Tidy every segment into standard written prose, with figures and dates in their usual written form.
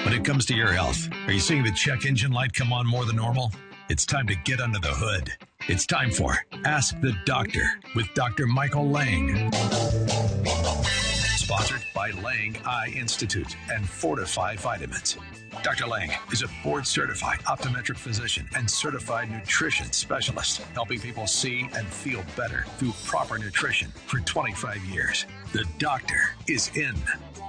When it comes to your health, are you seeing the check engine light come on more than normal? It's time to get under the hood. It's time for Ask the Doctor with Dr. Michael Lange. Sponsored by Lange Eye Institute and Fortifeye Vitamins. Dr. Lange is a board-certified optometric physician and certified nutrition specialist, helping people see and feel better through proper nutrition for 25 years. The doctor is in.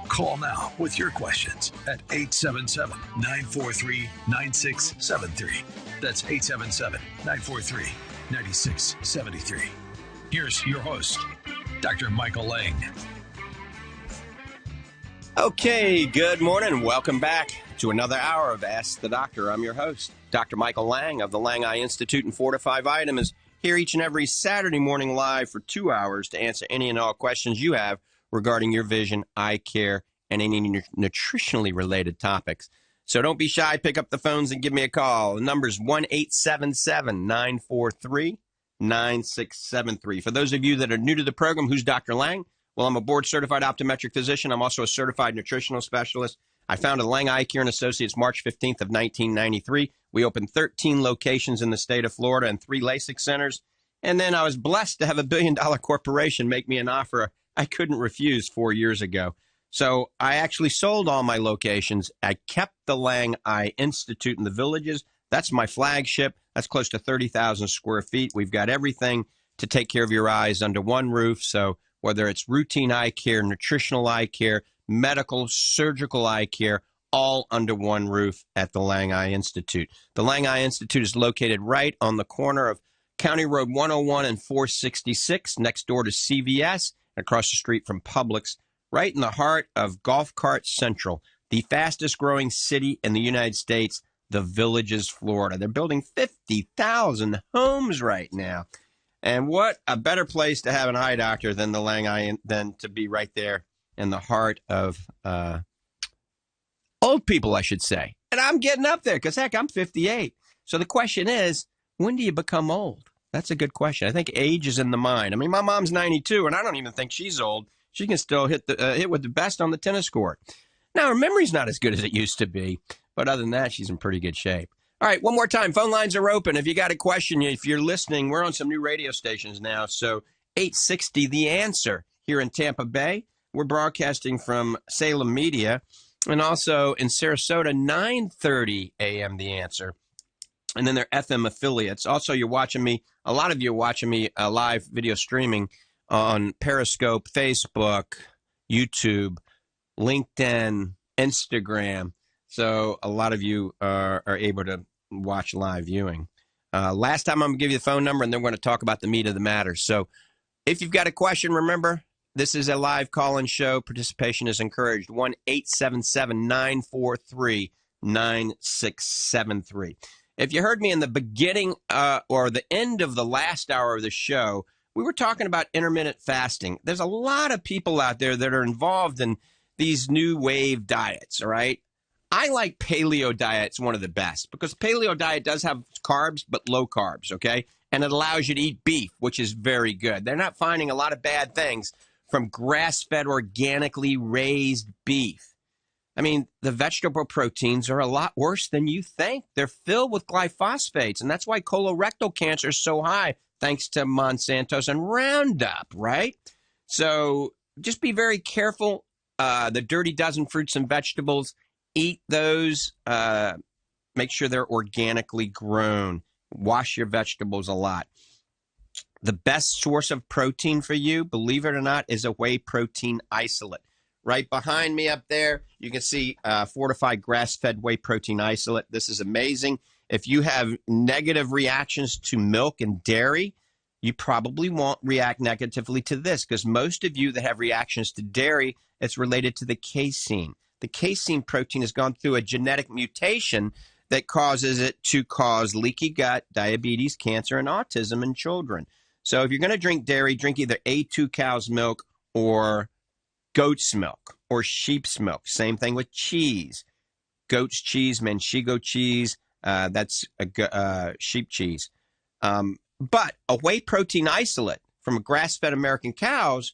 Call now with your questions at 877-943-9673. That's 877-943-9673. Here's your host, Dr. Michael Lange. Okay, good morning. Welcome back to another hour of Ask the Doctor. I'm your host, Dr. Michael Lange of the Lange Eye Institute and Fortifeye Vitamins, here each and every Saturday morning live for 2 hours to answer any and all questions you have regarding your vision, eye care, and any nutritionally related topics. So don't be shy. Pick up the phones and give me a call. The number's 1-877-943-9673. For those of you that are new to the program, who's Dr. Lange? Well, I'm a board-certified optometric physician. I'm also a certified nutritional specialist. I founded Lange Eye Care and Associates March 15th of 1993. We opened 13 locations in the state of Florida and 3 LASIK centers. And then I was blessed to have a billion-dollar corporation make me an offer I couldn't refuse 4 years ago. So I actually sold all my locations. I kept the Lange Eye Institute in the Villages. That's my flagship. That's close to 30,000 square feet. We've got everything to take care of your eyes under one roof. So whether it's routine eye care, nutritional eye care, medical, surgical eye care, all under one roof at the Lange Eye Institute. The Lange Eye Institute is located right on the corner of County Road 101 and 466, next door to CVS, across the street from Publix, right in the heart of Golf Cart Central, the fastest growing city in the United States, the Villages, Florida. They're building 50,000 homes right now. And what a better place to have an eye doctor than the Lange Eye, than to be right there in the heart of old people, I should say. And I'm getting up there because, heck, I'm 58. So the question is, when do you become old? That's a good question. I think age is in the mind. I mean, my mom's 92, and I don't even think she's old. She can still hit with the best on the tennis court. Now, her memory's not as good as it used to be, but other than that, she's in pretty good shape. All right, one more time. Phone lines are open. If you got a question, if you're listening, we're on some new radio stations now. So 860 The Answer here in Tampa Bay. We're broadcasting from Salem Media, and also in Sarasota, 930 AM The Answer. And then their FM affiliates. Also, you're watching me, a lot of you are watching me live video streaming on Periscope, Facebook, YouTube, LinkedIn, Instagram. So a lot of you are able to watch live viewing. Last time I'm going to give you the phone number, and then we're going to talk about the meat of the matter. So if you've got a question, remember, this is a live call-in show. Participation is encouraged. 1-877-943-9673. If you heard me in the beginning or the end of the last hour of the show, we were talking about intermittent fasting. There's a lot of people out there that are involved in these new wave diets, all right? I like paleo diets one of the best because paleo diet does have carbs, but low carbs, okay? And it allows you to eat beef, which is very good. They're not finding a lot of bad things from grass-fed, organically raised beef. I mean, the vegetable proteins are a lot worse than you think. They're filled with glyphosates, and that's why colorectal cancer is so high, thanks to Monsanto's and Roundup, right? So just be very careful. The dirty dozen fruits and vegetables, eat those. Make sure they're organically grown. Wash your vegetables a lot. The best source of protein for you, believe it or not, is a whey protein isolate. Right behind me up there, you can see Fortifeye grass-fed whey protein isolate. This is amazing. If you have negative reactions to milk and dairy, you probably won't react negatively to this, because most of you that have reactions to dairy, it's related to the casein. The casein protein has gone through a genetic mutation that causes it to cause leaky gut, diabetes, cancer, and autism in children. So if you're going to drink dairy, drink either A2 cow's milk or goat's milk or sheep's milk. Same thing with cheese. Goat's cheese, Manchego cheese, that's sheep cheese. But a whey protein isolate from grass-fed American cows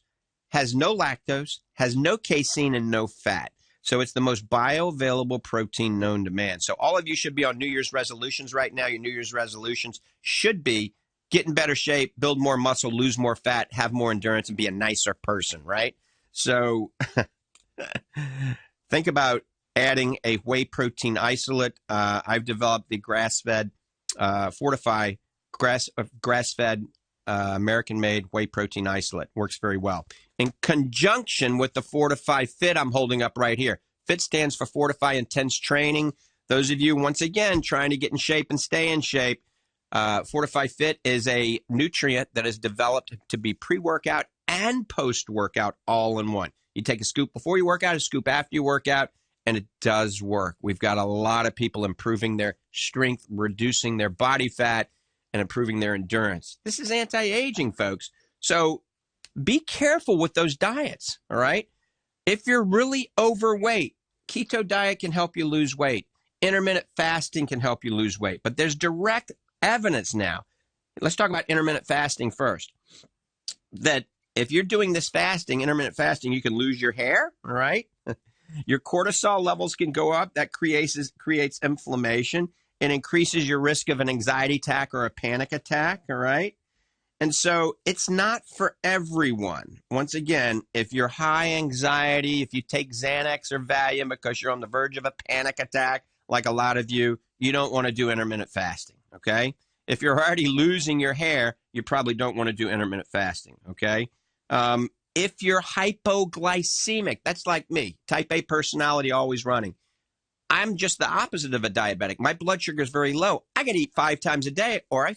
has no lactose, has no casein, and no fat. So it's the most bioavailable protein known to man. So all of you should be on New Year's resolutions right now. Your New Year's resolutions should be get in better shape, build more muscle, lose more fat, have more endurance, and be a nicer person, right? So think about adding a whey protein isolate. I've developed the grass-fed Fortifeye grass-fed American-made whey protein isolate. Works very well. In conjunction with the Fortifeye Fit I'm holding up right here. Fit stands for Fortifeye Intense Training. Those of you, once again, trying to get in shape and stay in shape, Fortifeye Fit is a nutrient that is developed to be pre-workout and post-workout all in one. You take a scoop before you work out, a scoop after you work out, and it does work. We've got a lot of people improving their strength, reducing their body fat, and improving their endurance. This is anti-aging, folks. So be careful with those diets, all right? If you're really overweight, keto diet can help you lose weight. Intermittent fasting can help you lose weight. But there's direct evidence now. Let's talk about intermittent fasting first. That if you're doing this fasting, intermittent fasting, you can lose your hair, all right? Your cortisol levels can go up. That creates inflammation. It increases your risk of an anxiety attack or a panic attack, all right? And so it's not for everyone. Once again, if you're high anxiety, if you take Xanax or Valium because you're on the verge of a panic attack, like a lot of you, you don't want to do intermittent fasting, okay? If you're already losing your hair, you probably don't want to do intermittent fasting, okay? If you're hypoglycemic, that's like me, type A personality, always running. I'm just the opposite of a diabetic. My blood sugar is very low. I got to eat 5 times a day or I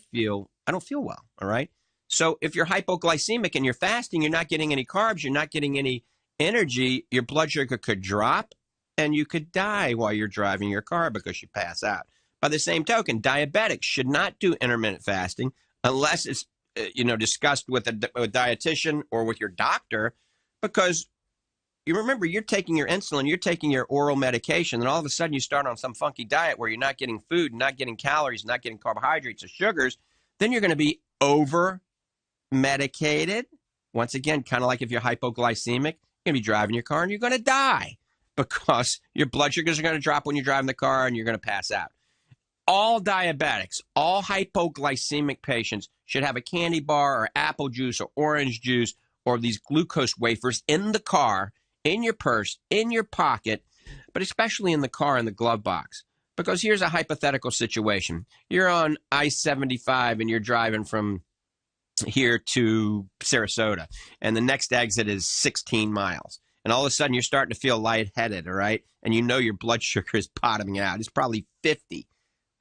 don't feel well, all right? So if you're hypoglycemic and you're fasting, you're not getting any carbs, you're not getting any energy, your blood sugar could drop and you could die while you're driving your car because you pass out. By the same token, diabetics should not do intermittent fasting unless it's discussed with a dietitian or with your doctor, because you remember, you're taking your insulin, you're taking your oral medication, and all of a sudden you start on some funky diet where you're not getting food, not getting calories, not getting carbohydrates or sugars, then you're going to be over-medicated. Once again, kind of like if you're hypoglycemic, you're going to be driving your car and you're going to die because your blood sugars are going to drop when you're driving the car and you're going to pass out. All diabetics, all hypoglycemic patients should have a candy bar or apple juice or orange juice or these glucose wafers in the car, in your purse, in your pocket, but especially in the car in the glove box. Because here's a hypothetical situation. You're on I-75 and you're driving from here to Sarasota, and the next exit is 16 miles. And all of a sudden you're starting to feel lightheaded, all right? And you know your blood sugar is bottoming out. It's probably 50.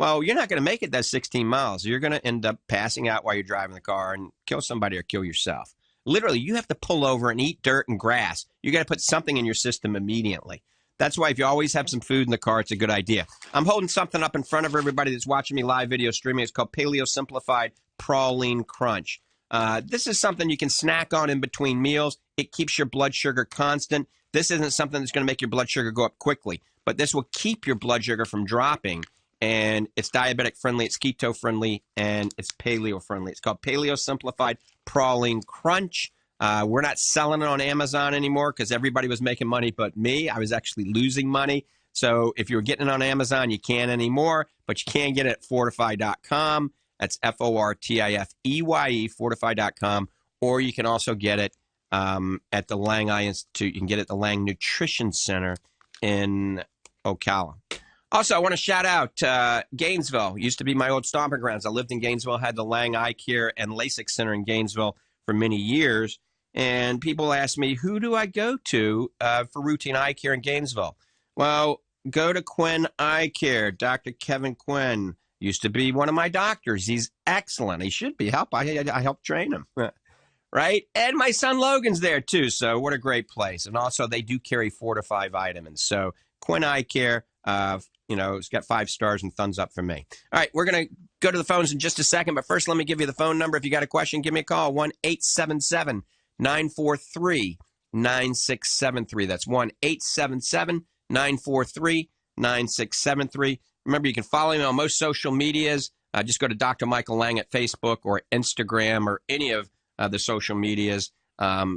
Well, you're not going to make it that 16 miles. You're going to end up passing out while you're driving the car and kill somebody or kill yourself. Literally, you have to pull over and eat dirt and grass. You got to put something in your system immediately. That's why if you always have some food in the car, it's a good idea. I'm holding something up in front of everybody that's watching me live video streaming. It's called Paleo Simplified Praline Crunch. This is something you can snack on in between meals. It keeps your blood sugar constant. This isn't something that's going to make your blood sugar go up quickly, but this will keep your blood sugar from dropping. And it's diabetic friendly, it's keto friendly, and it's paleo friendly. It's called Paleo Simplified Praline Crunch. We're not selling it on Amazon anymore because everybody was making money but me. I was actually losing money. So if you were getting it on Amazon, you can't anymore, but you can get it at Fortifeye.com. That's Fortifeye, Fortifeye.com. Or you can also get it at the Lange Eye Institute. You can get it at the Lange Nutrition Center in Ocala. Also, I want to shout out Gainesville. Used to be my old stomping grounds. I lived in Gainesville, had the Lange Eye Care and LASIK Center in Gainesville for many years. And people ask me, who do I go to for routine eye care in Gainesville? Well, go to Quinn Eye Care. Dr. Kevin Quinn used to be one of my doctors. He's excellent. He should be. I helped train him. Right? And my son Logan's there, too. So what a great place. And also, they do carry Fortifeye vitamins. So Quinn Eye Care, it's got 5 stars and thumbs up from me. All right, we're going to go to the phones in just a second. But first, let me give you the phone number. If you got a question, give me a call, 1-877-943-9673. That's 1-877-943-9673. Remember, you can follow me on most social medias. Just go to Dr. Michael Lange at Facebook or Instagram or any of the social medias.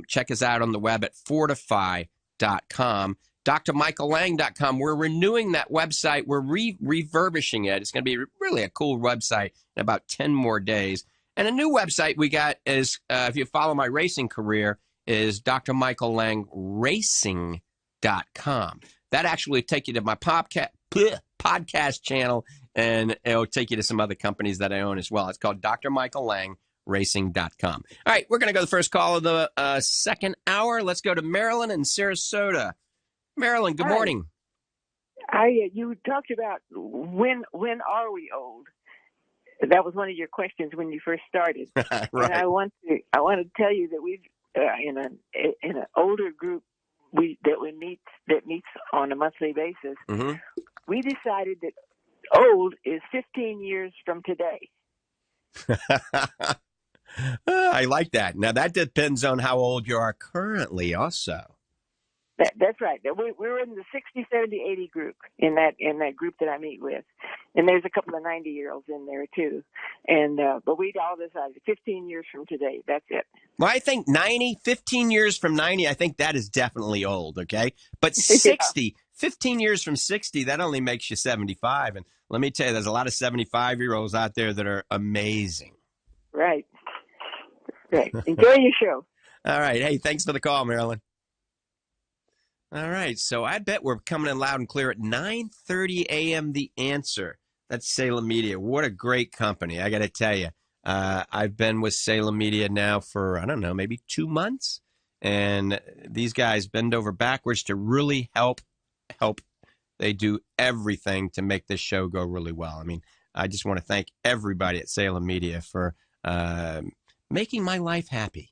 Check us out on the web at fortifeye.com. drmichaellange.com. We're renewing that website. We're refurbishing it. It's going to be really a cool website in about 10 more days. And a new website we got is, if you follow my racing career, is drmichaellangeracing.com. That actually will take you to my podcast channel, and it'll take you to some other companies that I own as well. It's called drmichaellangeracing.com. All right, we're going to go to the first call of the second hour. Let's go to Marilyn and Sarasota. Marilyn, good morning. You talked about when are we old? That was one of your questions when you first started. Right. And I want to tell you that we've in an older group that meets on a monthly basis. Mm-hmm. We decided that old is 15 years from today. I like that. Now that depends on how old you are currently, also. That's right. We're in the 60, 70, 80 group in that group that I meet with, and there's a couple of 90-year-olds in there too. And but we all decided 15 years from today. That's it. Well, I think 15 years from 90, I think that is definitely old. Okay, but 60, yeah. 15 years from 60, that only makes you 75. And let me tell you, there's a lot of 75-year-olds out there that are amazing. Right. Enjoy your show. All right. Hey, thanks for the call, Marilyn. All right, so I bet we're coming in loud and clear at 9:30 a.m. The Answer. That's Salem Media. What a great company, I got to tell you. I've been with Salem Media now for, I don't know, maybe 2 months. And these guys bend over backwards to really help. They do everything to make this show go really well. I mean, I just want to thank everybody at Salem Media for making my life happy.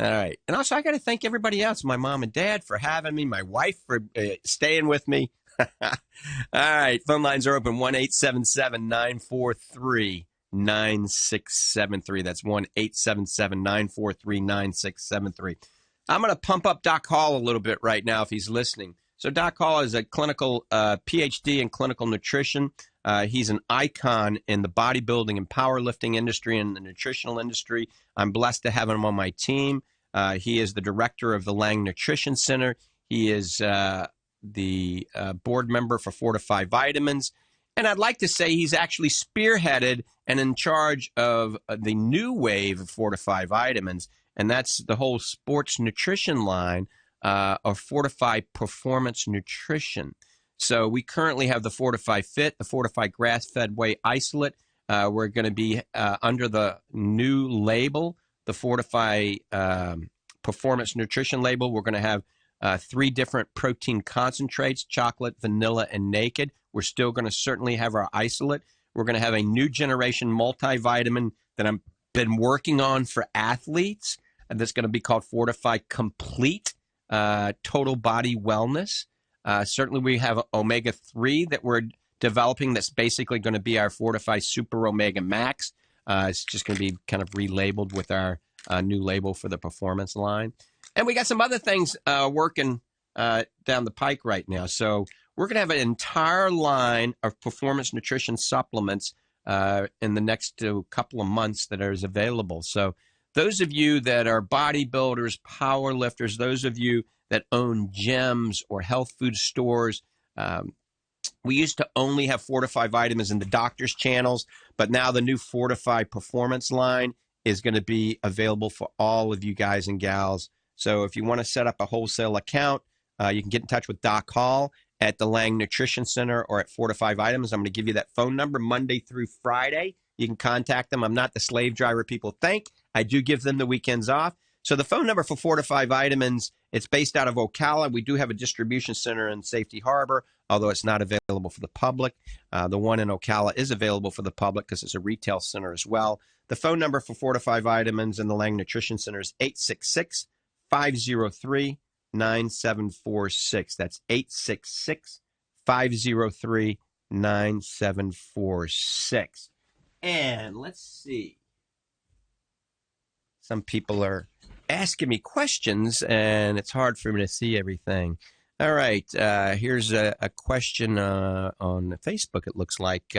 All right. And also, I got to thank everybody else, my mom and dad for having me, my wife for staying with me. All right. Phone lines are open, 1-877-943-9673. That's 1-877-943-9673. I'm going to pump up Doc Hall a little bit right now if he's listening. So Doc Hall is a clinical PhD in clinical nutrition. He's an icon in the bodybuilding and powerlifting industry and the nutritional industry. I'm blessed to have him on my team. He is the director of the Lange Nutrition Center. He is the board member for Fortifeye Vitamins. And I'd like to say he's actually spearheaded and in charge of the new wave of Fortifeye Vitamins. And that's the whole sports nutrition line of Fortifeye Performance Nutrition. So we currently have the Fortifeye Fit, the Fortifeye Grass-Fed Whey Isolate. We're going to be under the new label, the Fortifeye Performance Nutrition label. We're going to have 3 different protein concentrates, chocolate, vanilla, and naked. We're still going to certainly have our isolate. We're going to have a new generation multivitamin that I've been working on for athletes, and that's going to be called Fortifeye Complete Total Body Wellness. Certainly, we have omega-3 that we're developing that's basically going to be our Fortifeye Super Omega Max. It's just going to be kind of relabeled with our new label for the performance line. And we got some other things working down the pike right now. So we're going to have an entire line of performance nutrition supplements in the next couple of months that is available. So those of you that are bodybuilders, power lifters, those of you that own gyms or health food stores, we used to only have Fortifeye Vitamins in the doctor's channels, but now the new Fortifeye Performance line is going to be available for all of you guys and gals. So if you want to set up a wholesale account, you can get in touch with Doc Hall at the Lange Nutrition Center or at Fortifeye Vitamins. I'm going to give you that phone number Monday through Friday. You can contact them. I'm not the slave driver people think. I do give them the weekends off. So the phone number for Fortifeye Vitamins, it's based out of Ocala. We do have a distribution center in Safety Harbor, although it's not available for the public. The one in Ocala is available for the public because it's a retail center as well. The phone number for Fortifeye Vitamins and the Lange Nutrition Center is 866-503-9746. That's 866-503-9746. And let's see. Some people are asking me questions, and it's hard for me to see everything. All right. Here's a question on Facebook, it looks like.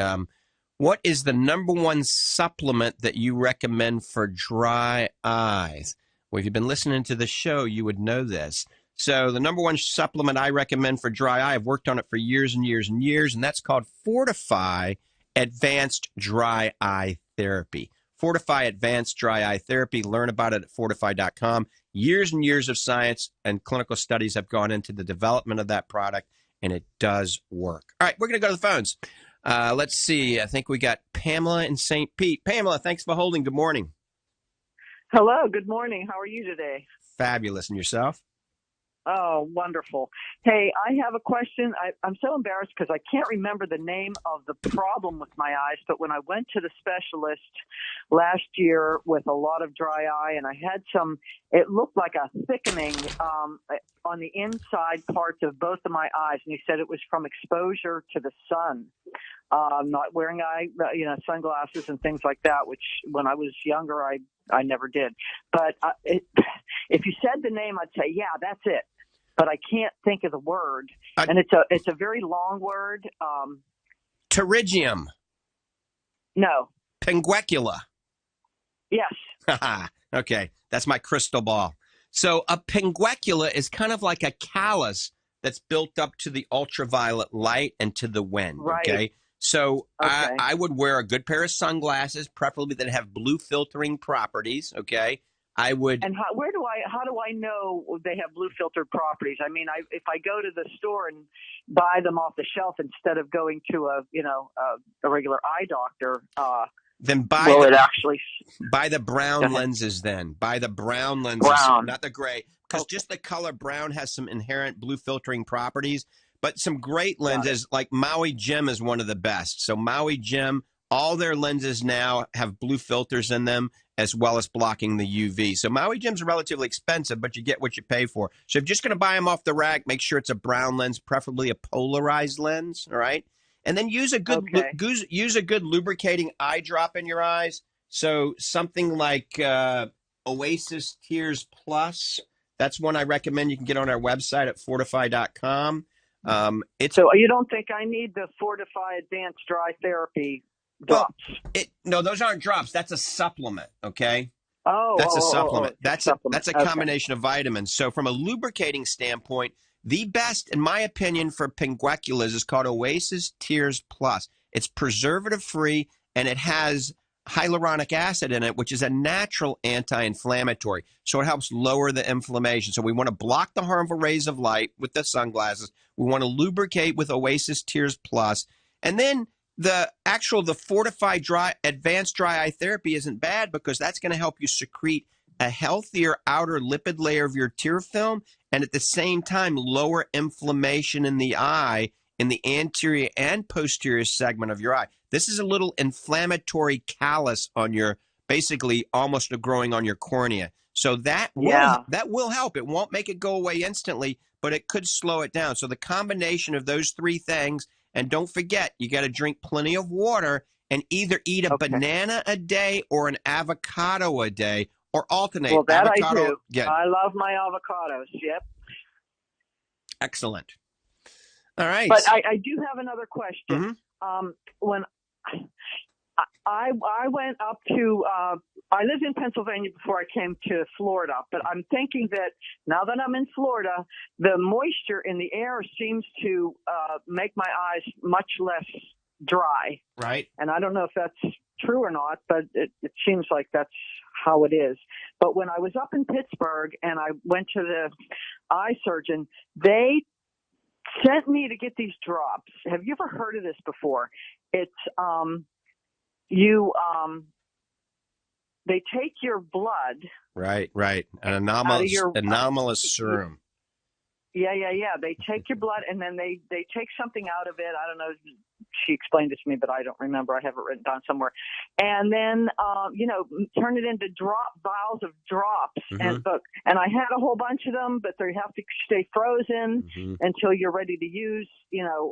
What is the number one supplement that you recommend for dry eyes? Well, if you've been listening to the show, you would know this. So the number one supplement I recommend for dry eye, I've worked on it for years and years and years, and that's called Fortifeye Advanced Dry Eye Therapy. Fortifeye Advanced Dry Eye Therapy. Learn about it at fortifeye.com. Years and years of science and clinical studies have gone into the development of that product, and it does work. All right, we're going to go to the phones. Let's see. I think we got Pamela in St. Pete. Pamela, thanks for holding. Good morning. Hello, good morning. How are you today? Fabulous. And yourself? Oh, wonderful. Hey, I have a question. I'm so embarrassed because I can't remember the name of the problem with my eyes, but when I went to the specialist last year with a lot of dry eye, and I had it looked like a thickening on the inside parts of both of my eyes, and he said it was from exposure to the sun. Not wearing sunglasses and things like that, which when I was younger, I never did. But if you said the name, I'd say, yeah, that's it. But I can't think of the word, and it's a very long word. Pterygium. No. Pinguecula. Yes. Okay, that's my crystal ball. So a pinguecula is kind of like a callus that's built up to the ultraviolet light and to the wind. Right. Okay. So okay. I would wear a good pair of sunglasses, preferably that have blue filtering properties. Okay. I would. And how do I know they have blue filtered properties? I mean, if I go to the store and buy them off the shelf instead of going to a regular eye doctor, then buy the brown lenses. Then buy the brown lenses, not the gray, because just the color brown has some inherent blue filtering properties. But some great lenses, like Maui Jim is one of the best. So Maui Jim, all their lenses now have blue filters in them, as well as blocking the UV. So Maui Jim's relatively expensive, but you get what you pay for. So if you're just going to buy them off the rack, make sure it's a brown lens, preferably a polarized lens, all right? And then use a good lubricating eye drop in your eyes. So something like Oasis Tears Plus. That's one I recommend. You can get on our website at fortifeye.com. So you don't think I need the Fortifeye Advanced Dry Therapy drops? No, those aren't drops. That's a supplement. Okay. That's a supplement. That's a okay. combination of vitamins. So from a lubricating standpoint, the best, in my opinion, for pingueculas is called Oasis Tears Plus. It's preservative free and it has hyaluronic acid in it, which is a natural anti-inflammatory. So it helps lower the inflammation. So we want to block the harmful rays of light with the sunglasses. We want to lubricate with Oasis Tears Plus. And then the Fortifeye Advanced Dry Eye Therapy isn't bad because that's going to help you secrete a healthier outer lipid layer of your tear film and at the same time lower inflammation in the eye in the anterior and posterior segment of your eye. This is a little inflammatory callus on your, basically almost growing on your cornea. So that will help. It won't make it go away instantly, but it could slow it down. So the combination of those three things, and don't forget, you got to drink plenty of water and either eat a banana a day or an avocado a day or alternate. Well, that avocado, I do. Yeah. I love my avocados. Yep. Excellent. All right. But I do have another question. Mm-hmm. When I went up to, I lived in Pennsylvania before I came to Florida, but I'm thinking that now that I'm in Florida, the moisture in the air seems to make my eyes much less dry. Right. And I don't know if that's true or not, but it seems like that's how it is. But when I was up in Pittsburgh and I went to the eye surgeon, they sent me to get these drops. Have you ever heard of this before? It's they take your blood. Right. An anomalous serum. Yeah. They take your blood and then they take something out of it. I don't know. She explained it to me, but I don't remember. I have it written down somewhere. And then, turn it into vials of drops. Mm-hmm. And I had a whole bunch of them, but they have to stay frozen until you're ready to use,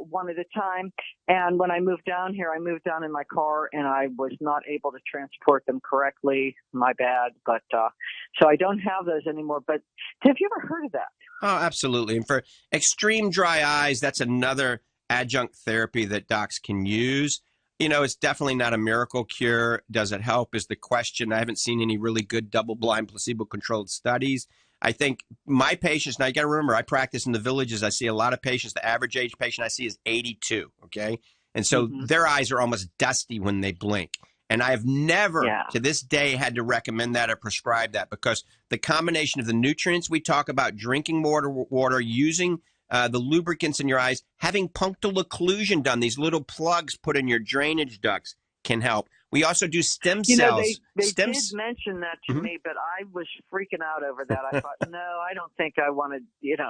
one at a time. And when I moved down here, I moved down in my car and I was not able to transport them correctly. My bad. But, so I don't have those anymore. But have you ever heard of that? Oh, absolutely. And for extreme dry eyes, that's another adjunct therapy that docs can use. It's definitely not a miracle cure. Does it help is the question. I haven't seen any really good double-blind placebo-controlled studies. I think my patients, now you got to remember, I practice in the villages. I see a lot of patients. The average age patient I see is 82, okay? And so their eyes are almost dusty when they blink. And I have never to this day had to recommend that or prescribe that because the combination of the nutrients we talk about, drinking water, using the lubricants in your eyes, having punctal occlusion done, these little plugs put in your drainage ducts can help. We also do stem cells. They did mention that to me, but I was freaking out over that. I thought, no, I don't think I want to,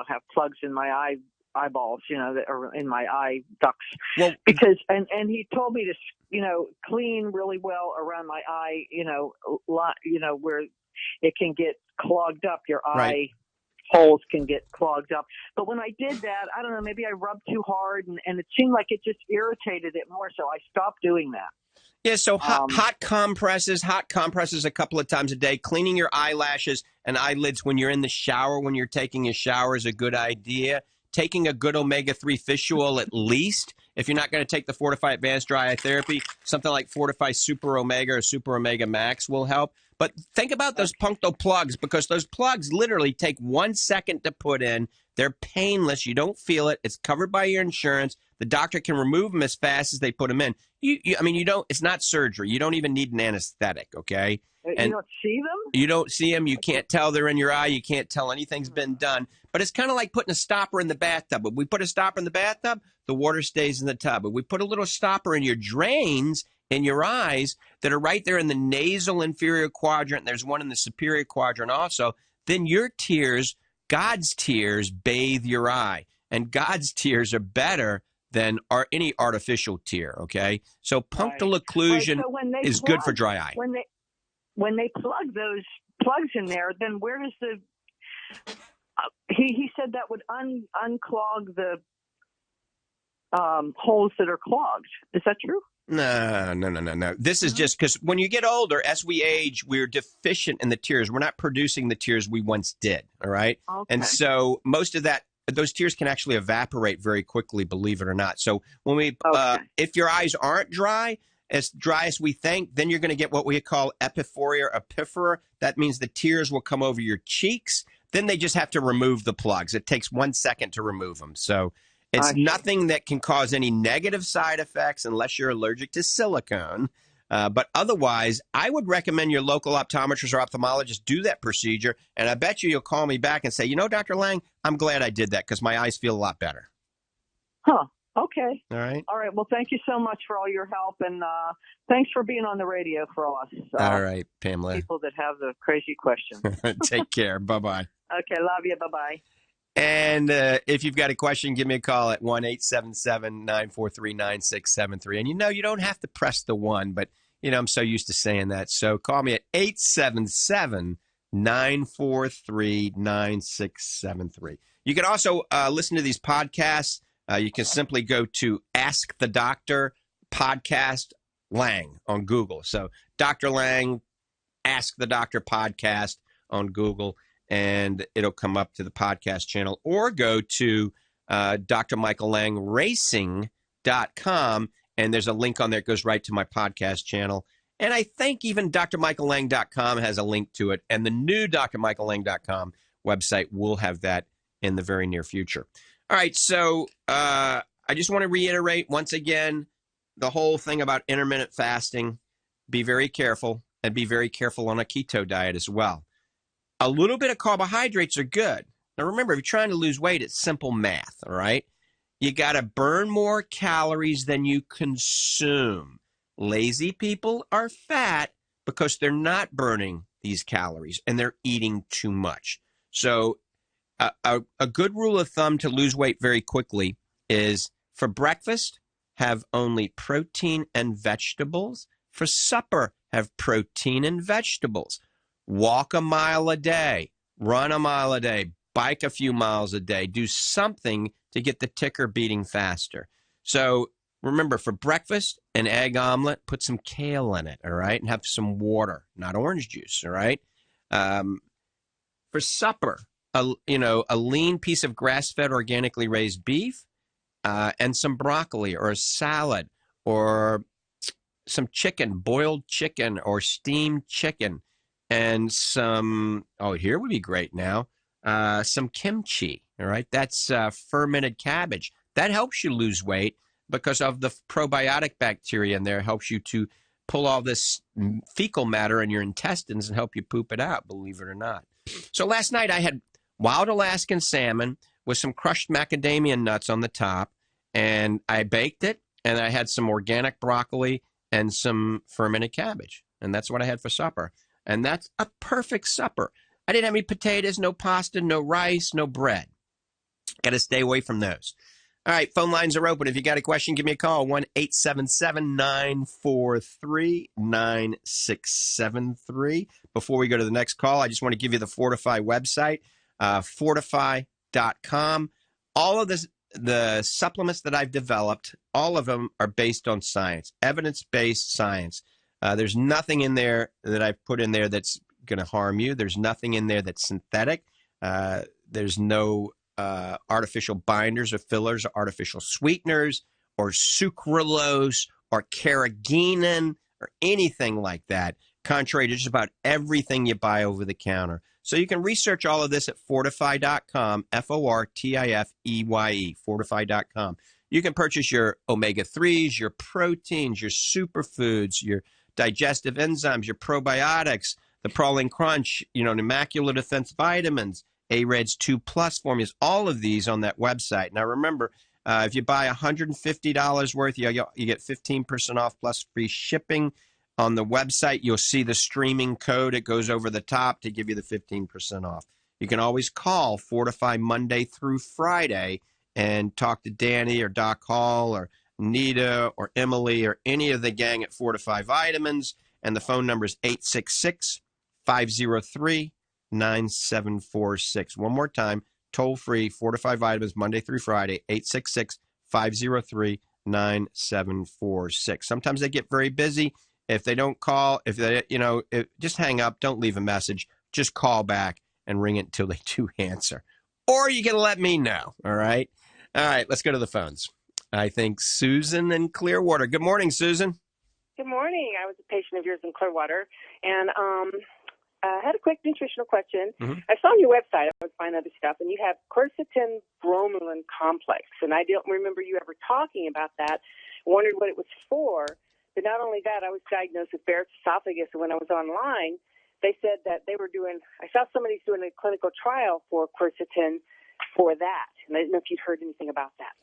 have plugs in my eyeballs, that are in my eye ducts. Well, because, and he told me to, clean really well around my eye, where it can get clogged up, your eye holes can get clogged up. But when I did that, I don't know, maybe I rubbed too hard and it seemed like it just irritated it more. So I stopped doing that. Yeah, so hot compresses a couple of times a day. Cleaning your eyelashes and eyelids when you're in the shower, when you're taking a shower is a good idea. Taking a good omega-3 fish oil at least. If you're not going to take the Fortifeye Advanced Dry Eye Therapy, something like Fortifeye Super Omega or Super Omega Max will help. But think about those punctal plugs because those plugs literally take 1 second to put in. They're painless. You don't feel it. It's covered by your insurance. The doctor can remove them as fast as they put them in. You don't. It's not surgery. You don't even need an anesthetic, okay? And you don't see them? You don't see them. You can't tell they're in your eye. You can't tell anything's been done. But it's kind of like putting a stopper in the bathtub. If we put a stopper in the bathtub, the water stays in the tub. If we put a little stopper in your drains in your eyes that are right there in the nasal inferior quadrant, and there's one in the superior quadrant also, then your tears, God's tears, bathe your eye. And God's tears are better than any artificial tear, okay? So punctal occlusion is good for dry eye. When they plug those plugs in there, then where does the he said that would unclog the holes that are clogged. Is that true? No. This is just because when you get older, as we age, we're deficient in the tears. We're not producing the tears we once did, all right? Okay. And so most of those tears can actually evaporate very quickly, believe it or not. So when if your eyes aren't as dry as we think, then you're going to get what we call epiphoria or epiphora. That means the tears will come over your cheeks. Then they just have to remove the plugs. It takes 1 second to remove them. So it's nothing that can cause any negative side effects unless you're allergic to silicone. But otherwise, I would recommend your local optometrist or ophthalmologist do that procedure. And I bet you'll call me back and say, Dr. Lange, I'm glad I did that because my eyes feel a lot better. Huh. Okay. All right. Well, thank you so much for all your help. And thanks for being on the radio for us. All right, Pamela. People that have the crazy questions. Take care. Bye-bye. Okay. Love you. Bye-bye. And if you've got a question, give me a call at 1-877-943-9673. And you don't have to press the 1, but, I'm so used to saying that. So call me at 877-943-9673. You can also listen to these podcasts. You can simply go to Ask the Doctor Podcast Lange on Google. So Dr. Lange, Ask the Doctor Podcast on Google, and it'll come up to the podcast channel. Or go to drmichaellangeracing.com, and there's a link on there that goes right to my podcast channel. And I think even drmichaellange.com has a link to it, and the new drmichaellange.com website will have that in the very near future. All right, so I just want to reiterate once again the whole thing about intermittent fasting. Be very careful. and be very careful on a keto diet as well. A little bit of carbohydrates are good. Now, remember, if you're trying to lose weight, it's simple math, all right? You got to burn more calories than you consume. Lazy people are fat because they're not burning these calories and they're eating too much. So a good rule of thumb to lose weight very quickly is for breakfast, have only protein and vegetables. For supper, have protein and vegetables. Walk a mile a day, run a mile a day, bike a few miles a day. Do something to get the ticker beating faster. So remember, for breakfast, an egg omelet, put some kale in it, all right, and have some water, not orange juice, all right? For supper, a lean piece of grass-fed organically raised beef, and some broccoli or a salad or some chicken, boiled chicken or steamed chicken, and some, here would be great now, some kimchi, all right? That's fermented cabbage. That helps you lose weight because of the probiotic bacteria in there. It helps you to pull all this fecal matter in your intestines and help you poop it out, believe it or not. So last night I had wild Alaskan salmon with some crushed macadamia nuts on the top, and I baked it, and I had some organic broccoli and some fermented cabbage, and that's what I had for supper. And that's a perfect supper. I didn't have any potatoes, no pasta, no rice, no bread. Got to stay away from those. All right, phone lines are open. If you got a question, give me a call, 1-877-943-9673. Before we go to the next call, I just want to give you the Fortifeye website, fortifeye.com. All of the supplements that I've developed, all of them are based on science, evidence-based science. There's nothing in there that I've put in there that's going to harm you. There's nothing in there that's synthetic. There's no artificial binders or fillers or artificial sweeteners or sucralose or carrageenan or anything like that, contrary to just about everything you buy over the counter. So you can research all of this at fortifeye.com, Fortifeye, fortifeye.com. You can purchase your omega-3s, your proteins, your superfoods, your digestive enzymes, your probiotics, the Proline Crunch, the Immaculate Defense vitamins, AREDS 2 Plus formulas, all of these on that website. Now remember, if you buy $150 worth, you get 15% off plus free shipping. On the website, you'll see the streaming code. It goes over the top to give you the 15% off. You can always call Fortifeye Monday through Friday and talk to Danny or Doc Hall or Nita or Emily or any of the gang at Fortifeye Vitamins. And the phone number is 866-503-9746. One more time, toll free, Fortifeye Vitamins, Monday through Friday, 866-503-9746. Sometimes they get very busy. If they don't call, just hang up, don't leave a message. Just call back and ring it until they do answer. Or you can let me know, all right? All right, let's go to the phones. I think Susan in Clearwater. Good morning, Susan. Good morning. I was a patient of yours in Clearwater, and I had a quick nutritional question. Mm-hmm. I saw on your website, I would find other stuff, and you have quercetin bromelain complex, and I don't remember you ever talking about that. I wondered what it was for. But not only that, I was diagnosed with Barrett's esophagus, and when I was online, they said that they were doing, I saw somebody's doing a clinical trial for quercetin for that, and I didn't know if you'd heard anything about that.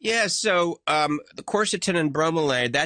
Yeah, so the quercetin and bromelain,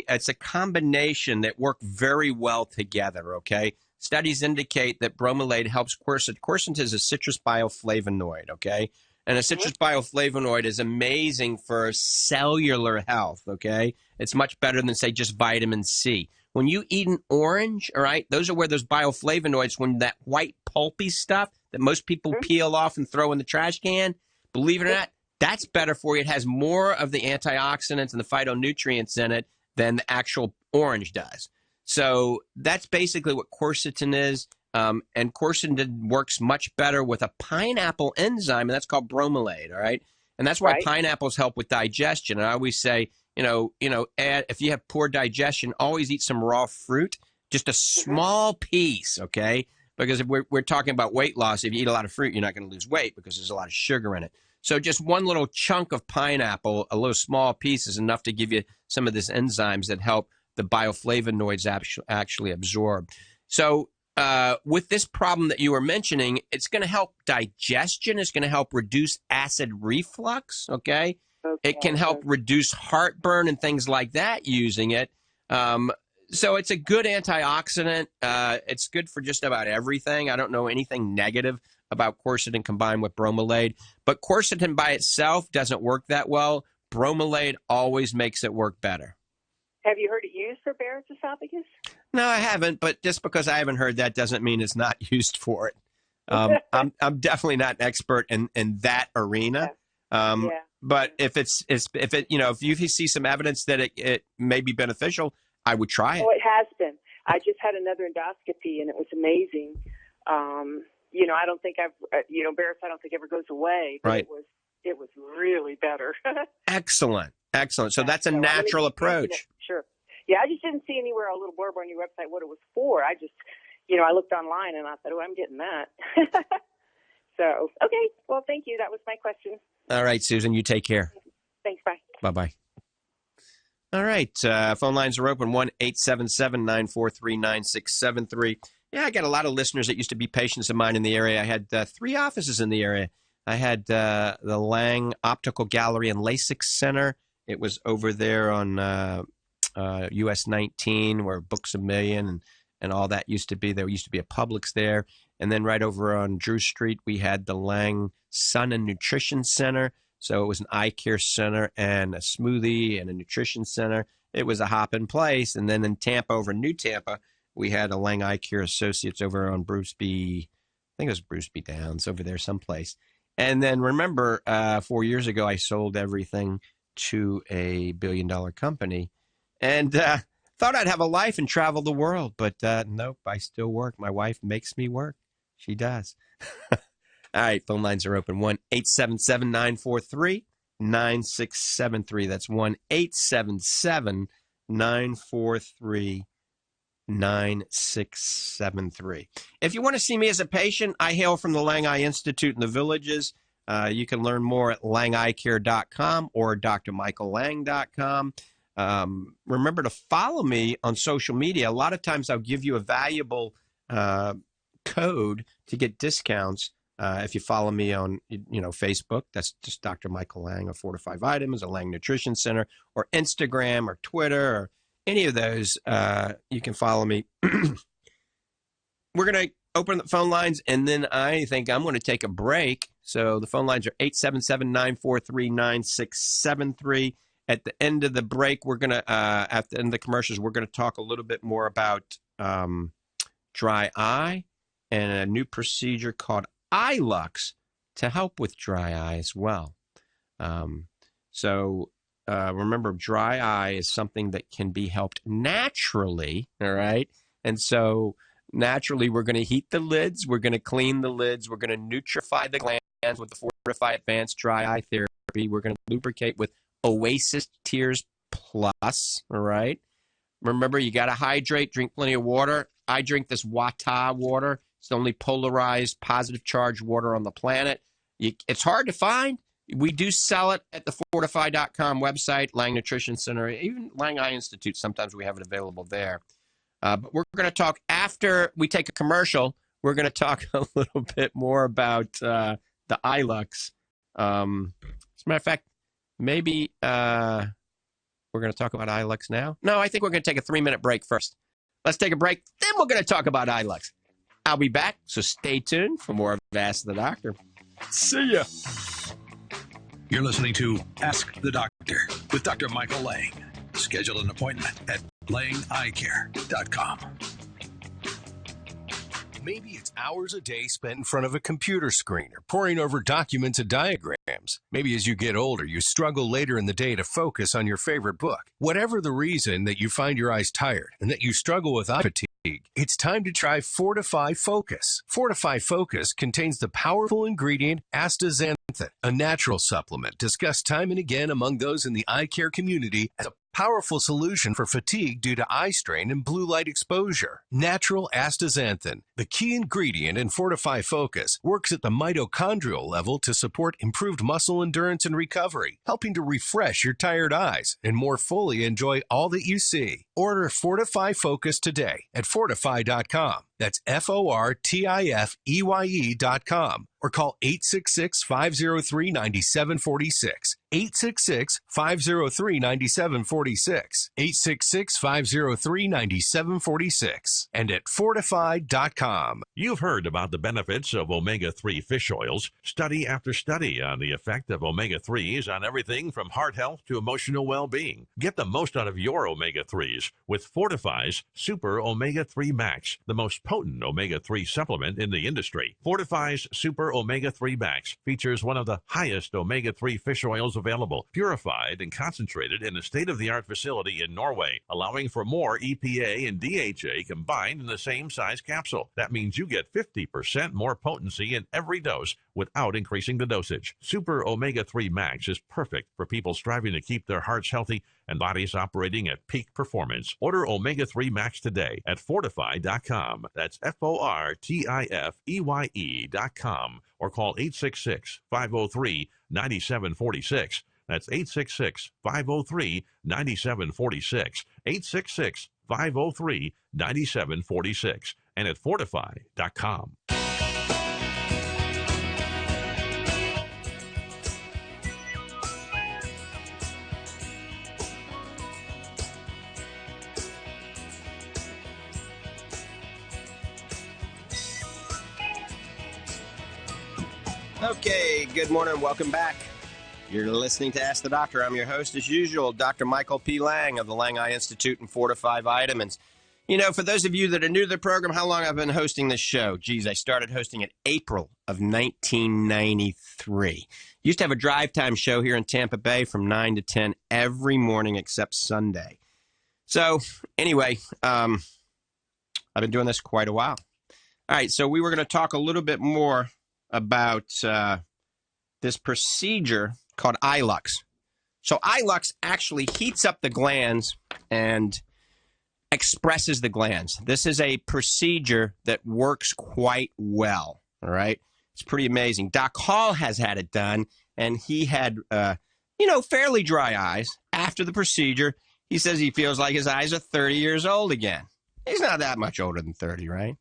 it's a combination that work very well together, okay? Studies indicate that bromelain helps quercetin. Quercetin is a citrus bioflavonoid, okay? And a citrus bioflavonoid is amazing for cellular health, okay? It's much better than, say, just vitamin C. When you eat an orange, all right, those are where those bioflavonoids, when that white pulpy stuff that most people peel off and throw in the trash can, believe it or not, that's better for you. It has more of the antioxidants and the phytonutrients in it than the actual orange does. So that's basically what quercetin is. And quercetin works much better with a pineapple enzyme, and that's called bromelain, all right? And that's why pineapples help with digestion. And I always say, if you have poor digestion, always eat some raw fruit, just a small piece, okay? Because if we're talking about weight loss, if you eat a lot of fruit, you're not going to lose weight because there's a lot of sugar in it. So just one little chunk of pineapple, a little small piece, is enough to give you some of these enzymes that help the bioflavonoids actually absorb. So with this problem that you were mentioning, it's going to help digestion. It's going to help reduce acid reflux, okay? It can help reduce heartburn and things like that using it. So it's a good antioxidant. It's good for just about everything. I don't know anything negative about quercetin combined with bromelain. But quercetin by itself doesn't work that well. Bromelain always makes it work better. Have you heard it used for Barrett's esophagus? No, I haven't. But just because I haven't heard that doesn't mean it's not used for it. I'm definitely not an expert in that arena. But if you see some evidence that it may be beneficial, I would try it. Oh, it has been. I just had another endoscopy, and it was amazing. I don't think Barrett's I don't think ever goes away. But right. It was really better. Excellent. So that's a natural approach. Sure. Yeah, I just didn't see anywhere a little blurb on your website what it was for. I just, I looked online and I thought, I'm getting that. So, okay. Well, thank you. That was my question. All right, Susan, you take care. Thanks. Bye. Bye-bye. All right. Phone lines are open, 1-877-943-9673. Yeah, I got a lot of listeners that used to be patients of mine in the area. I had 3 offices in the area. I had the Lange Optical Gallery and LASIK Center. It was over there on US 19 where Books A Million and all that used to be. There used to be a Publix there. And then right over on Drew Street, we had the Lange Sun and Nutrition Center. So it was an eye care center and a smoothie and a nutrition center. It was a hopping place. And then in Tampa, over New Tampa, we had a Lange Eye Care Associates over on Bruce B. I think it was Bruce B. Downs over there someplace. And then remember, 4 years ago, I sold everything to a $1 billion company and thought I'd have a life and travel the world. But nope, I still work. My wife makes me work. She does. All right, phone lines are open. 1-877-943-9673. That's 1-877-943-9673. If you want to see me as a patient, I hail from the Lange Eye Institute in the Villages. You can learn more at langeeyecare.com or drmichaellange.com. Remember to follow me on social media. A lot of times I'll give you a valuable code to get discounts. If you follow me on, Facebook, that's just Dr. Michael Lange of Fortifeye Vitamins, a Lange Nutrition Center, or Instagram or Twitter or any of those, you can follow me. We're going to open the phone lines, and then I think I'm going to take a break. So the phone lines are 877-943-9673. At the end of the break, we're going to, at the end of the commercials, we're going to talk a little bit more about dry eye and a new procedure called iLux to help with dry eye as well. Remember, dry eye is something that can be helped naturally, all right? And so naturally, we're going to heat the lids, we're going to clean the lids, we're going to nutrify the glands with the Fortifeye Advanced Dry Eye Therapy. We're going to lubricate with Oasis Tears Plus, all right? Remember, you got to hydrate, drink plenty of water. I drink this Wata water. It's the only polarized, positive charge water on the planet. It's hard to find. We do sell it at the Fortifeye.com website, Lange Nutrition Center, even Lange Eye Institute. Sometimes we have it available there. But we're going to talk after we take a commercial. We're going to talk a little bit more about the iLux. As a matter of fact, maybe we're going to talk about iLux now. No, I think we're going to take a 3-minute break first. Let's take a break. Then we're going to talk about iLux. I'll be back, so stay tuned for more of Ask the Doctor. See ya. You're listening to Ask the Doctor with Dr. Michael Lange. Schedule an appointment at langeeyecare.com. Maybe it's hours a day spent in front of a computer screen or poring over documents and diagrams. Maybe as you get older, you struggle later in the day to focus on your favorite book. Whatever the reason that you find your eyes tired and that you struggle with eye fatigue, it's time to try Fortifeye Focus. Fortifeye Focus contains the powerful ingredient astaxanthin, a natural supplement discussed time and again among those in the eye care community as a Powerful solution for fatigue due to eye strain and blue light exposure. Natural astaxanthin, the key ingredient in Fortifeye Focus, works at the mitochondrial level to support improved muscle endurance and recovery, helping to refresh your tired eyes and more fully enjoy all that you see. Order Fortifeye Focus today at Fortifeye.com. That's FORTIFEYE.com. Or call 866-503-9746. 866-503-9746. 866-503-9746. And at Fortifeye.com. You've heard about the benefits of omega-3 fish oils. Study after study on the effect of omega-3s on everything from heart health to emotional well-being. Get the most out of your omega-3s with Fortifeye's Super Omega-3 Max, the most potent omega-3 supplement in the industry. Fortifeye's Super Omega-3 Max features one of the highest omega-3 fish oils available, purified and concentrated in a state-of-the-art facility in Norway, allowing for more EPA and DHA combined in the same size capsule. That means you get 50% more potency in every dose without increasing the dosage. Super Omega-3 Max is perfect for people striving to keep their hearts healthy and bodies operating at peak performance. Order Omega-3 Max today at Fortifeye.com. That's FORTIFEYE.com. Or call 866-503-9746. That's 866-503-9746. 866-503-9746. And at Fortifeye.com. Okay, good morning. Welcome back. You're listening to Ask the Doctor. I'm your host, as usual, Dr. Michael P. Lange of the Lange Eye Institute and Fortifeye Vitamins. You know, for those of you that are new to the program, how long I've been hosting this show? Geez, I started hosting it April of 1993. Used to have a drive time show here in Tampa Bay from 9 to 10 every morning except Sunday. So, anyway, I've been doing this quite a while. All right, so we were going to talk a little bit more about this procedure called iLux. So iLux actually heats up the glands and expresses the glands. This is a procedure that works quite well, all right? It's pretty amazing. Doc Hall has had it done, and he had, fairly dry eyes. After the procedure, he says he feels like his eyes are 30 years old again. He's not that much older than 30, right?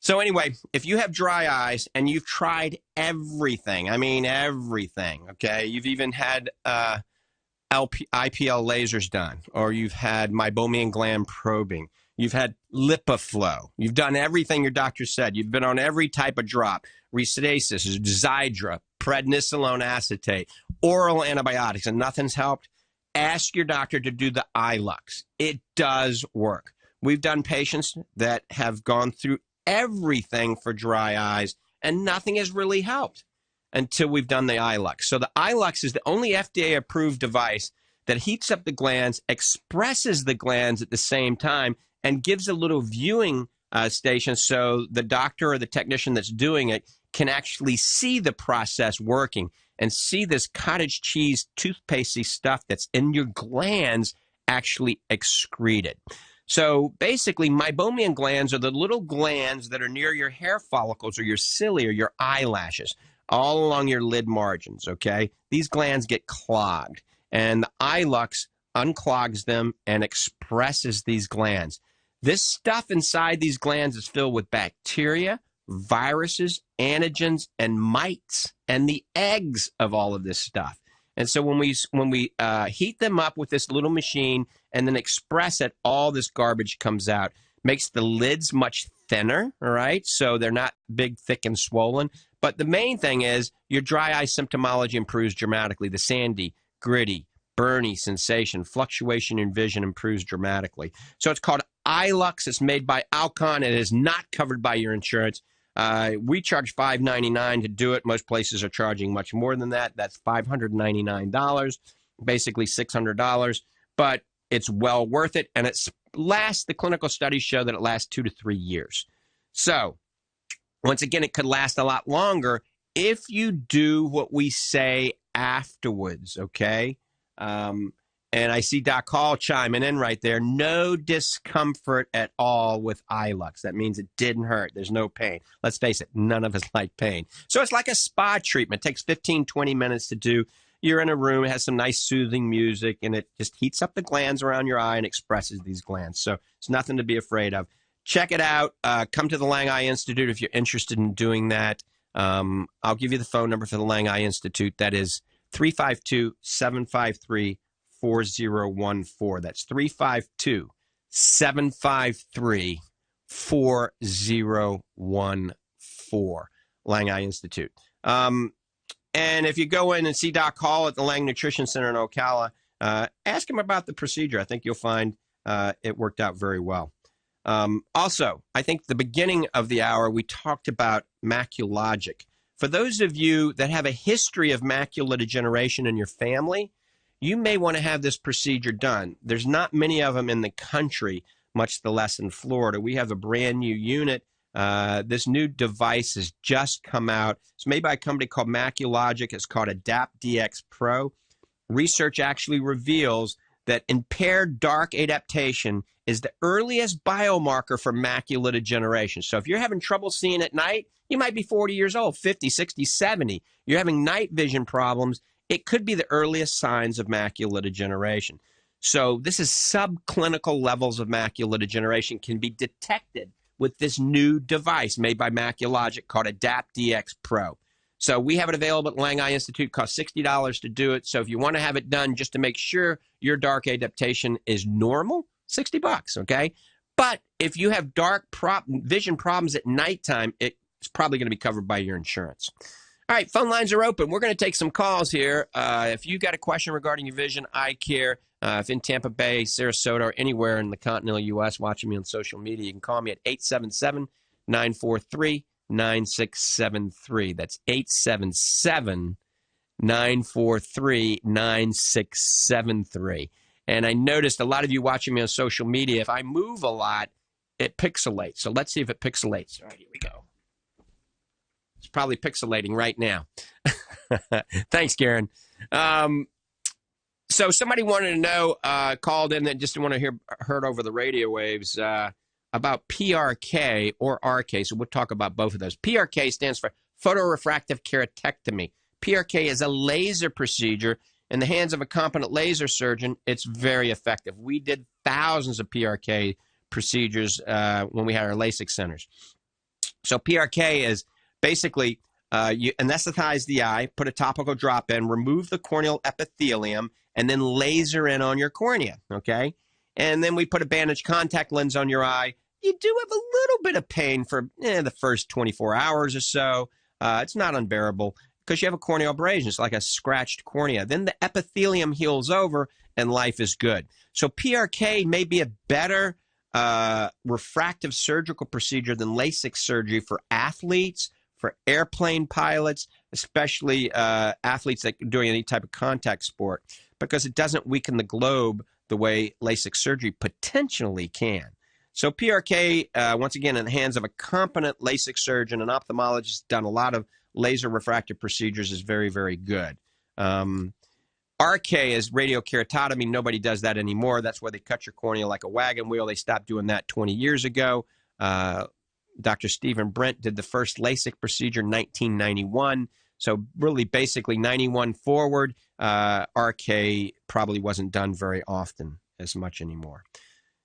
So anyway, if you have dry eyes and you've tried everything, I mean everything, okay? You've even had IPL lasers done, or you've had meibomian gland probing. You've had LipiFlow. You've done everything your doctor said. You've been on every type of drop, Restasis, Xiidra, prednisolone acetate, oral antibiotics, and nothing's helped. Ask your doctor to do the iLux. It does work. We've done patients that have gone through everything for dry eyes, and nothing has really helped until we've done the iLux. So the iLux is the only FDA-approved device that heats up the glands, expresses the glands at the same time, and gives a little viewing station so the doctor or the technician that's doing it can actually see the process working and see this cottage cheese toothpastey stuff that's in your glands actually excreted. So basically, meibomian glands are the little glands that are near your hair follicles or your cilia or your eyelashes, all along your lid margins, okay? These glands get clogged, and the iLux unclogs them and expresses these glands. This stuff inside these glands is filled with bacteria, viruses, antigens, and mites, and the eggs of all of this stuff. And so when we heat them up with this little machine and then express it, all this garbage comes out. Makes the lids much thinner, all right? So they're not big, thick, and swollen. But the main thing is your dry eye symptomology improves dramatically. The sandy, gritty, burny sensation, fluctuation in vision improves dramatically. So it's called iLux. It's made by Alcon. It is not covered by your insurance. We charge $599 to do it. Most places are charging much more than that. That's $599, basically $600. But it's well worth it, and the clinical studies show that it lasts 2 to 3 years. So, once again, it could last a lot longer if you do what we say afterwards, okay? And And I see Doc Hall chiming in right there. No discomfort at all with iLux. That means it didn't hurt. There's no pain. Let's face it, none of us like pain. So it's like a spa treatment. It takes 15, 20 minutes to do. You're in a room, it has some nice soothing music, and it just heats up the glands around your eye and expresses these glands. So it's nothing to be afraid of. Check it out. Come to the Lange Eye Institute if you're interested in doing that. I'll give you the phone number for the Lange Eye Institute. That is 352-753-4014. That's 352-753-4014. Lange Eye Institute. And if you go in and see Doc Hall at the Lange Nutrition Center in Ocala, ask him about the procedure. I think you'll find it worked out very well. Also, I think the beginning of the hour, we talked about Maculogic. For those of you that have a history of macular degeneration in your family, you may want to have this procedure done. There's not many of them in the country, much the less in Florida. We have a brand new unit. This new device has just come out. It's made by a company called Maculogic. It's called Adapt DX Pro. Research actually reveals that impaired dark adaptation is the earliest biomarker for macular degeneration. So if you're having trouble seeing at night, you might be 40 years old, 50, 60, 70. You're having night vision problems. It could be the earliest signs of macular degeneration. So this is subclinical levels of macular degeneration can be detected with this new device made by Maculogic called Adapt DX Pro. So we have it available at Lange Eye Institute. It costs $60 to do it. So if you want to have it done just to make sure your dark adaptation is normal, $60, okay? But if you have dark vision problems at nighttime, it's probably going to be covered by your insurance. All right, phone lines are open. We're going to take some calls here. If you got a question regarding your vision, eye care, if in Tampa Bay, Sarasota, or anywhere in the continental U.S. watching me on social media, you can call me at 877-943-9673. That's 877-943-9673. And I noticed a lot of you watching me on social media, if I move a lot, it pixelates. So let's see if it pixelates. All right, here we go. It's probably pixelating right now. Thanks, Karen. So somebody wanted to know, called in that just want to heard over the radio waves about PRK or RK. So we'll talk about both of those. PRK stands for photorefractive keratectomy. PRK is a laser procedure. In the hands of a competent laser surgeon, it's very effective. We did thousands of PRK procedures when we had our LASIK centers. So PRK is basically you anesthetize the eye, put a topical drop in, remove the corneal epithelium, and then laser in on your cornea, okay? And then we put a bandaged contact lens on your eye. You do have a little bit of pain for the first 24 hours or so. It's not unbearable because you have a corneal abrasion. It's like a scratched cornea. Then the epithelium heals over and life is good. So PRK may be a better refractive surgical procedure than LASIK surgery for athletes, for airplane pilots, especially athletes that are doing any type of contact sport, because it doesn't weaken the globe the way LASIK surgery potentially can. So PRK, once again, in the hands of a competent LASIK surgeon, an ophthalmologist, done a lot of laser refractive procedures, is very, very good. RK is radiokeratotomy. Nobody does that anymore. That's where they cut your cornea like a wagon wheel. They stopped doing that 20 years ago. Dr. Stephen Brent did the first LASIK procedure in 1991. So really basically 91 forward, RK probably wasn't done very often as much anymore.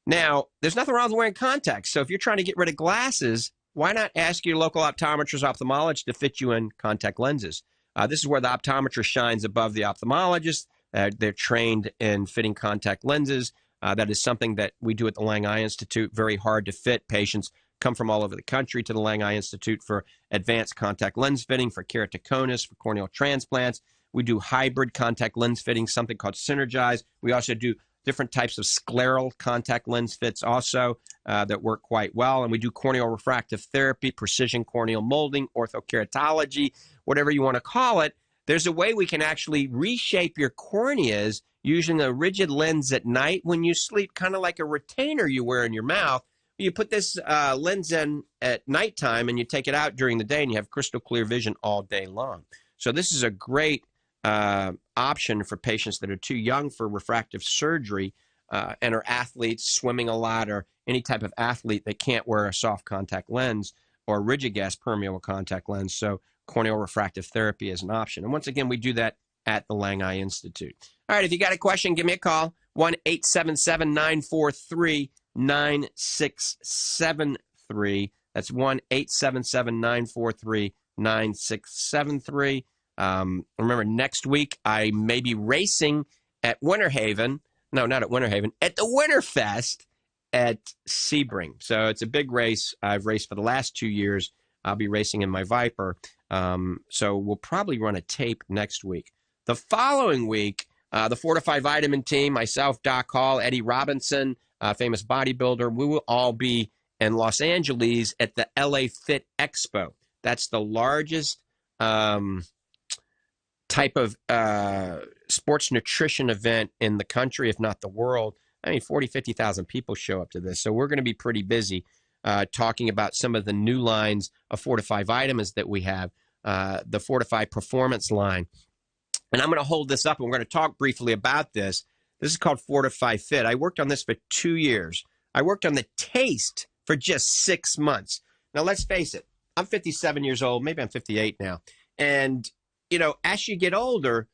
Now, there's nothing wrong with wearing contacts. So if you're trying to get rid of glasses, why not ask your local optometrist, ophthalmologist to fit you in contact lenses? This is where the optometrist shines above the ophthalmologist. They're trained in fitting contact lenses. That is something that we do at the Lange Eye Institute. Very hard to fit. Patients come from all over the country to the Lange Eye Institute for advanced contact lens fitting, for keratoconus, for corneal transplants. We do hybrid contact lens fitting, something called Synergize. We also do different types of scleral contact lens fits also that work quite well. And we do corneal refractive therapy, precision corneal molding, orthokeratology, whatever you want to call it. There's a way we can actually reshape your corneas using a rigid lens at night when you sleep, kind of like a retainer you wear in your mouth. You put this lens in at nighttime and you take it out during the day and you have crystal clear vision all day long. So this is a great option for patients that are too young for refractive surgery and are athletes swimming a lot, or any type of athlete that can't wear a soft contact lens or rigid gas permeable contact lens. So corneal refractive therapy is an option. And once again, we do that at the Lange Eye Institute. All right, if you got a question, give me a call, 1-877-943-9673. That's 1-877-943-9673. Remember, next week I may be racing at Winter Haven. No, not at Winter Haven, at the Winterfest at Sebring. So it's a big race. I've raced for the last 2 years. I'll be racing in my Viper. So we'll probably run a tape next week. The following week, the Fortifeye Vitamin team, myself, Doc Hall, Eddie Robinson, famous bodybuilder, we will all be in Los Angeles at the LA Fit Expo. That's the largest type of sports nutrition event in the country, if not the world. I mean, 40, 50,000 people show up to this. So we're going to be pretty busy talking about some of the new lines of Fortifeye vitamins that we have, the Fortifeye Performance line. And I'm going to hold this up, and we're going to talk briefly about this. This is called Fortifeye Fit. I worked on this for 2 years. I worked on the taste for just 6 months. Now, let's face it. I'm 57 years old. Maybe I'm 58 now. And, you know, as you get older,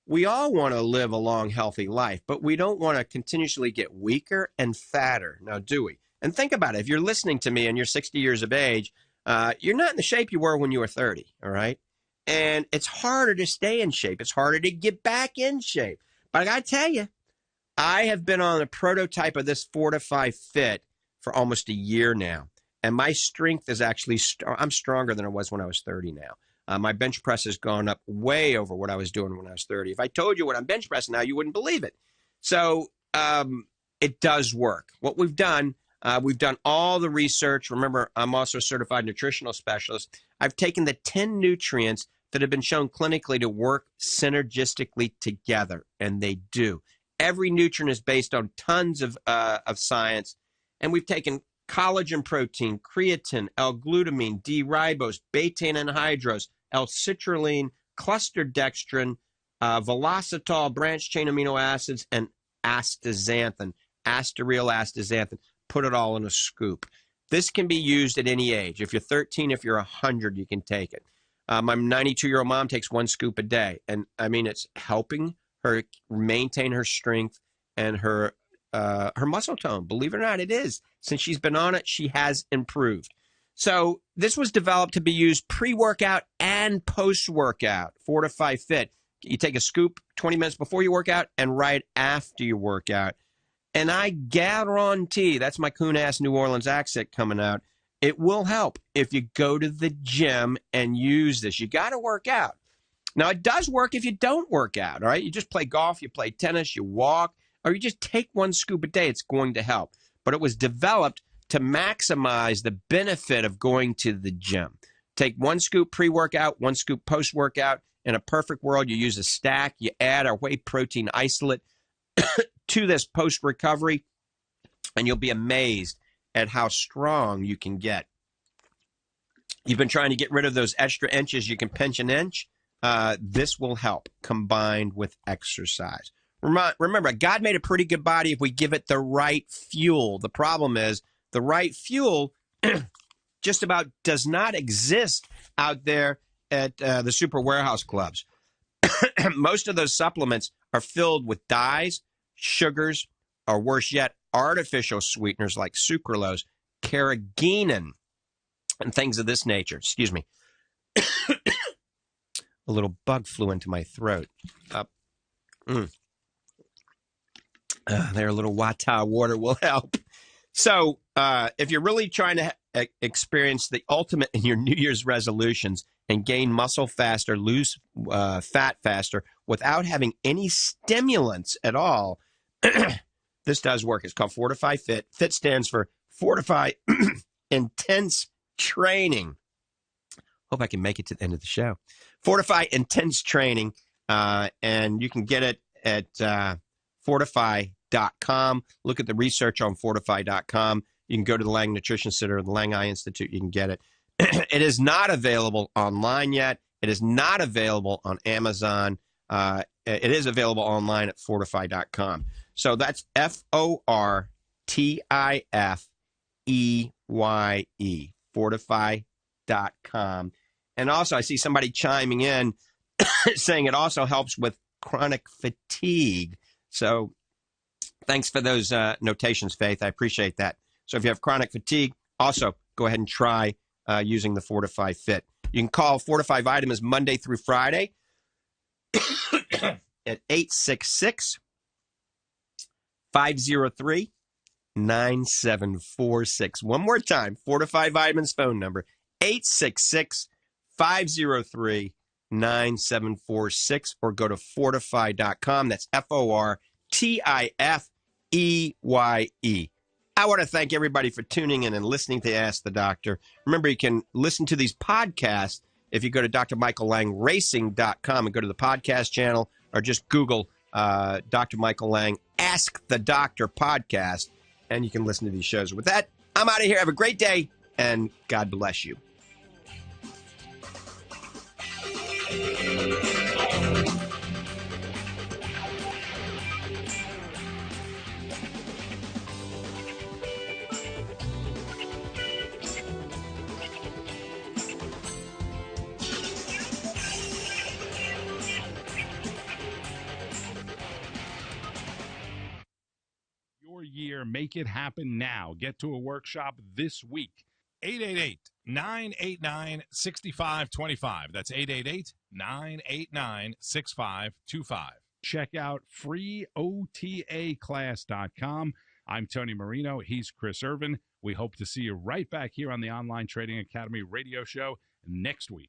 we all want to live a long, healthy life, but we don't want to continuously get weaker and fatter. Now, do we? And think about it. If you're listening to me and you're 60 years of age, you're not in the shape you were when you were 30, all right? And it's harder to stay in shape. It's harder to get back in shape. But I got to tell you, I have been on a prototype of this Fortifeye Fit for almost a year now. And my strength is actually, I'm stronger than I was when I was 30 now. My bench press has gone up way over what I was doing when I was 30. If I told you what I'm bench pressing now, you wouldn't believe it. So it does work. What we've done all the research. Remember, I'm also a certified nutritional specialist. I've taken the 10 nutrients that have been shown clinically to work synergistically together, and they do. Every nutrient is based on tons of science, and we've taken collagen protein, creatine, L-glutamine, D-ribose, betaine anhydrose, L-citrulline, cluster dextrin, velocitol, branch-chain amino acids, and astaxanthin, asteryl astaxanthin. Put it all in a scoop. This can be used at any age. If you're 13, if you're 100, you can take it. My 92-year-old mom takes 1 scoop a day. And, I mean, it's helping her maintain her strength and her muscle tone. Believe it or not, it is. Since she's been on it, she has improved. So this was developed to be used pre-workout and post-workout. Fortifeye Fit. You take a scoop 20 minutes before you work out and right after you work out. And I guarantee, that's my coon-ass New Orleans accent coming out, it will help if you go to the gym and use this. You got to work out. Now, it does work if you don't work out, all right? You just play golf, you play tennis, you walk, or you just take 1 scoop a day. It's going to help. But it was developed to maximize the benefit of going to the gym. Take 1 scoop pre-workout, 1 scoop post-workout. In a perfect world, you use a stack. You add our whey protein isolate to this post-recovery, and you'll be amazed at how strong you can get. You've been trying to get rid of those extra inches. You can pinch an inch. This will help combined with exercise. Remember, God made a pretty good body if we give it the right fuel. The problem is the right fuel just about does not exist out there at the super warehouse clubs. Most of those supplements are filled with dyes, sugars, or worse yet, artificial sweeteners like sucralose, carrageenan, and things of this nature. Excuse me. A little bug flew into my throat. There, a little Wata water will help. So if you're really trying to experience the ultimate in your New Year's resolutions and gain muscle faster, lose fat faster without having any stimulants at all, this does work. It's called Fortifeye Fit. FIT stands for Fortifeye Intense Training. Hope I can make it to the end of the show. Fortifeye Intense Training, and you can get it at Fortifeye.com. Look at the research on Fortifeye.com. You can go to the Lange Nutrition Center or the Lange Eye Institute. You can get it. It is not available online yet. It is not available on Amazon. It is available online at Fortifeye.com. So that's Fortifeye, Fortifeye.com. And also, I see somebody chiming in saying it also helps with chronic fatigue. So thanks for those notations, Faith. I appreciate that. So if you have chronic fatigue, also go ahead and try using the Fortifeye Fit. You can call Fortifeye Vitamins Monday through Friday at 866-503-9746. One more time, Fortifeye Vitamins phone number, 866-503-9746, or go to Fortifeye.com. That's Fortifeye. I want to thank everybody for tuning in and listening to Ask the Doctor. Remember, you can listen to these podcasts if you go to drmichaellangracing.com and go to the podcast channel, or just Google Dr. Michael Lang, Ask the Doctor podcast, and you can listen to these shows. With that, I'm out of here. Have a great day, and God bless you. Year. Make it happen now. Get to a workshop this week. 888-989-6525. That's 888-989-6525. Check out freeotaclass.com. I'm Tony Marino. He's Chris Irvin. We hope to see you right back here on the Online Trading Academy radio show next week.